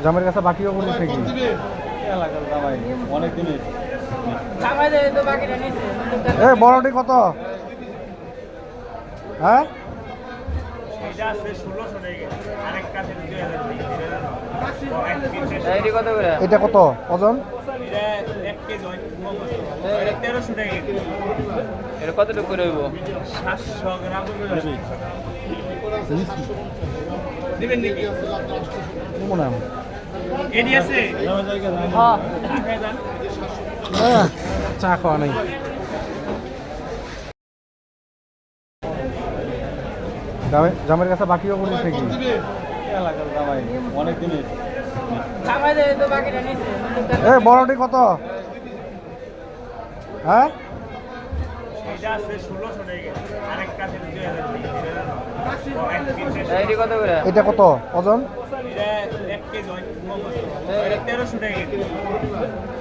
জামের কাছে বাকিও বলিস নাকি? এলাকার জামাই অনেক দিনের এ বড়টি কত? হ্যাঁ এটা কত ওজন? এটা কতটুকু করে হইব? 700 গ্রাম দিবেন নাকি? মনে হয় এডি আছে? হ্যাঁ চা খাওয়া নাই। জামের কাছে বাকিও বলিস নাকি? এলাকার জামাই অনেক দিনের এ বড়টি কত? হ্যাঁ এডি কত করে? এটা কত ওজন?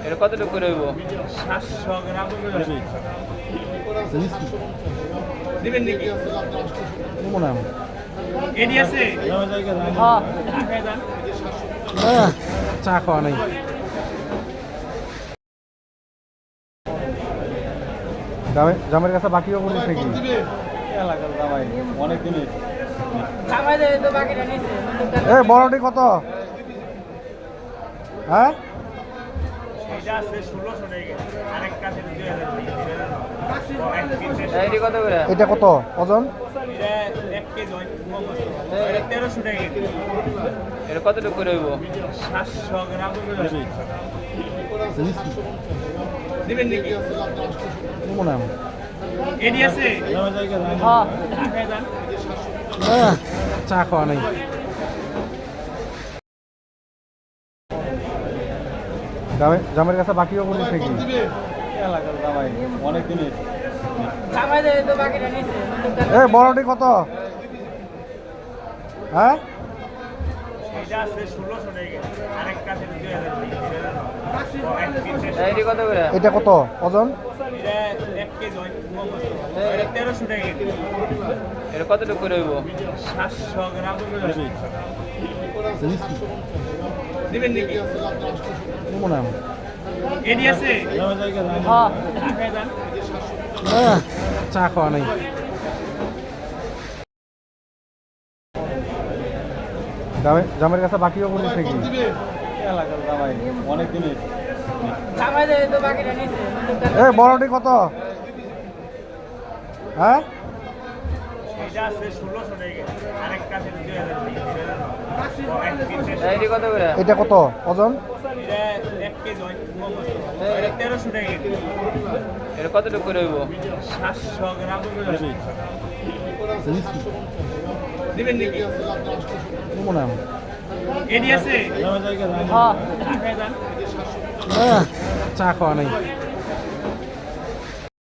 এটা কতটুকু করে হইব? 700 গ্রাম দিবেন নাকি? মনে হয় এডি আছে? হ্যাঁ চা খাওয়া নাই। জামের কাছে বাকিও বলিস নাকি? এলাকার জামাই অনেক দিনের এ বড়টি কত? হ্যাঁ এডি কত করে? এটা কত ওজন? এটা কতটুকু করে হইব? 700 গ্রাম দিবেন নাকি? মনে হয় এডি আছে? হ্যাঁ চা খাওয়া নাই। জামের কাছে বাকিও বলিস নাকি? এলাকার জামাই অনেক দিনের এ বড়টি কত? হ্যাঁ এডি কত করে? এটা কত ওজন? এটা কতটুকু করে হইব? 700 গ্রাম দিবেন নাকি? মনে হয় এডি আছে? হ্যাঁ চা খাওয়া নাই। জামের কাছে বাকিও বলিস নাকি? এলাকার জামাই অনেক দিনের এ বড়টি কত? হ্যাঁ এডি কত করে? এটা কত ওজন? এটা কতটুকু করে হইব? 700 গ্রাম দিবেন নাকি? মনে হয় এডি আছে? হ্যাঁ চা খাওয়া নাই।